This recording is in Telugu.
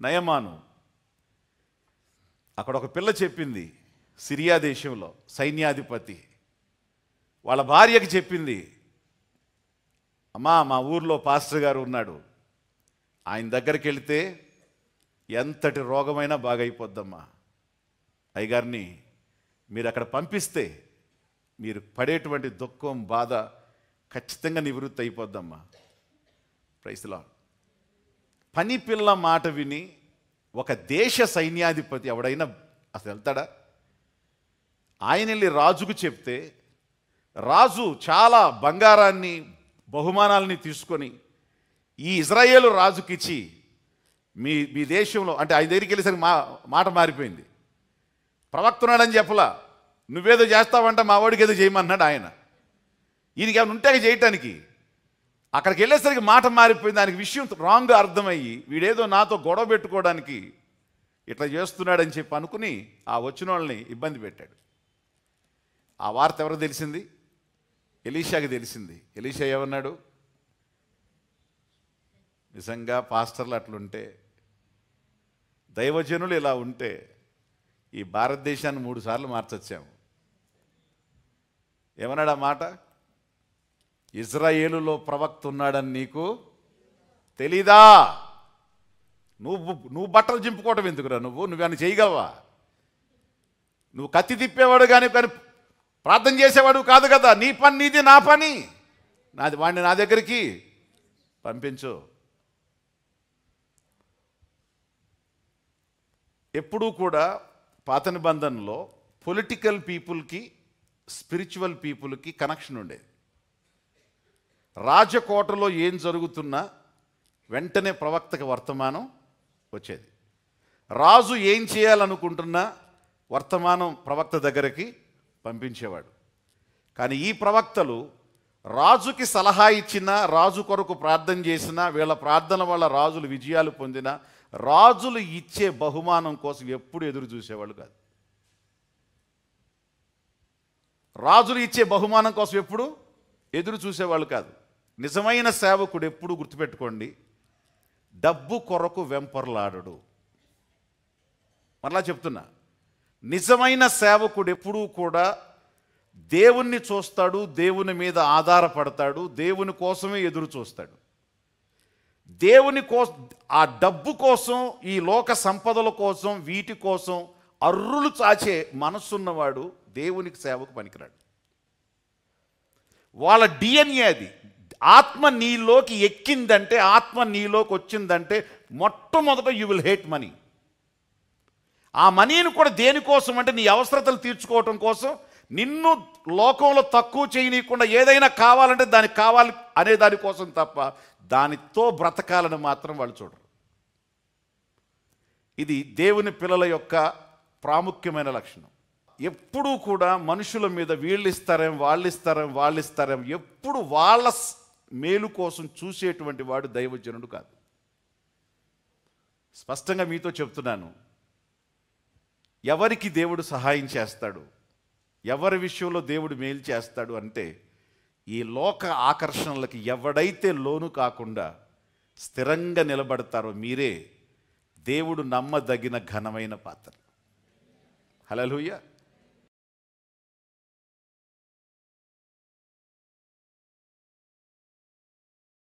నయమాను. అక్కడ ఒక పిల్ల చెప్పింది, సిరియా దేశంలో సైన్యాధిపతి వాళ్ళ భార్యకి చెప్పింది, అమ్మా మా ఊర్లో పాస్టర్ గారు ఉన్నాడు, ఆయన దగ్గరికి వెళితే ఎంతటి రోగమైనా బాగైపోద్దమ్మా, అయ్యగారిని మీరు అక్కడ పంపిస్తే మీరు పడేటువంటి దుఃఖం బాధ ఖచ్చితంగా నివృత్తి అయిపోద్దమ్మా. Praise the lord. పని పిల్ల మాట విని ఒక దేశ సైన్యాధిపతి ఎవడైనా అసలు వెళ్తాడా? ఆయన వెళ్ళి రాజుకు చెప్తే రాజు చాలా బంగారాన్ని బహుమానాలని తీసుకొని ఈ ఇజ్రాయేలు రాజుకిచ్చి మీ మీ దేశంలో, అంటే ఆయన దగ్గరికి వెళ్ళేసరికి మాట మారిపోయింది. ప్రవక్తున్నాడని చెప్పలా, నువ్వేదో చేస్తావంట మా వాడికి ఏదో చేయమన్నాడు ఆయన. ఈయనకి ఏమైనా ఉంటే చేయటానికి. అక్కడికి వెళ్ళేసరికి మాట మారిపోయింది. దానికి విషయం రాంగ్ అర్థమయ్యి వీడేదో నాతో గొడవ పెట్టుకోవడానికి ఇట్లా చేస్తున్నాడని చెప్పి అనుకుని ఆ వచ్చిన వాళ్ళని ఇబ్బంది పెట్టాడు. ఆ వార్త ఎవరు తెలిసింది? ఎలీషాకి తెలిసింది. ఎలీషా ఏమన్నాడు? నిజంగా పాస్టర్లు అట్లుంటే, దైవజనులు ఇలా ఉంటే ఈ భారతదేశాన్ని 3 సార్లు మార్చొచ్చాము. ఏమన్నాడు ఆ మాట? ఇజ్రాయేలులో ప్రవక్త ఉన్నాడని నీకు తెలీదా? నువ్వు బట్టలు చింపుకోవటం ఎందుకురా? నువ్వేమైనా చేయగలవా? నువ్వు కత్తి తిప్పేవాడు కానీ ప్రార్థన చేసేవాడు కాదు కదా. నీ పని నీది, నా పని నాది. వాడిని నా దగ్గరికి పంపించు. ఎప్పుడూ కూడా పాత నిబంధనలో పొలిటికల్ పీపుల్కి స్పిరిచువల్ పీపుల్కి కనెక్షన్ ఉండేది. రాజకోటలో ఏం జరుగుతున్నా వెంటనే ప్రవక్తకి వర్తమానం వచ్చేది. రాజు ఏం చేయాలనుకుంటున్నా వర్తమానం ప్రవక్త దగ్గరికి పంపించేవాడు. కానీ ఈ ప్రవక్తలు రాజుకి సలహా ఇచ్చినా, రాజు కొరకు ప్రార్థన చేసినా, వీళ్ళ ప్రార్థన వల్ల రాజులు విజయాలు పొందినా, రాజులు ఇచ్చే బహుమానం కోసం ఎప్పుడు ఎదురు చూసేవాళ్ళు కాదు. రాజులు ఇచ్చే బహుమానం కోసం ఎప్పుడు ఎదురు చూసేవాళ్ళు కాదు. నిజమైన సేవకుడు ఎప్పుడు గుర్తుపెట్టుకోండి, డబ్బు కొరకు వెంపర్లాడడు. మరలా చెప్తున్నా, నిజమైన సేవకుడు ఎప్పుడూ కూడా దేవుణ్ణి చూస్తాడు, దేవుని మీద ఆధారపడతాడు, దేవుని కోసమే ఎదురు చూస్తాడు. దేవుని కోసం, ఆ డబ్బు కోసం, ఈ లోక సంపదల కోసం, వీటి కోసం అర్రులు చాచే మనస్సున్నవాడు దేవునికి సేవకు పనికిరాడు. వాళ్ళ డిఎన్ఏ అది. ఆత్మ నీలోకి ఎక్కిందంటే, ఆత్మ నీలోకి వచ్చిందంటే మొట్టమొదట యూ విల్ హేట్ మనీ. ఆ మనీని కూడా దేనికోసం అంటే నీ అవసరతలు తీర్చుకోవటం కోసం, నిన్ను లోకంలో తక్కువ చేయనీయకుండా ఏదైనా కావాలంటే దానికి కావాలి అనే దానికోసం తప్ప దానితో బ్రతకాలని మాత్రం వాళ్ళు చూడరు. ఇది దేవుని పిల్లల యొక్క ప్రాముఖ్యమైన లక్షణం. ఎప్పుడూ కూడా మనుషుల మీద వీళ్ళు ఇస్తారేం, వాళ్ళు ఇస్తారేం, ఎప్పుడు వాళ్ళ మేలు కోసం చూసేటువంటి వాడు దైవజనుడు కాదు. స్పష్టంగా మీతో చెప్తున్నాను, ఎవరికి దేవుడు సహాయం చేస్తాడు, ఎవరి విషయంలో దేవుడు మేలు చేస్తాడు అంటే, ఈ లోక ఆకర్షణలకి ఎవడైతే లోను కాకుండా స్థిరంగా నిలబడతారో మీరే దేవుడు నమ్మదగిన ఘనమైన పాత్ర. హల్లెలూయా.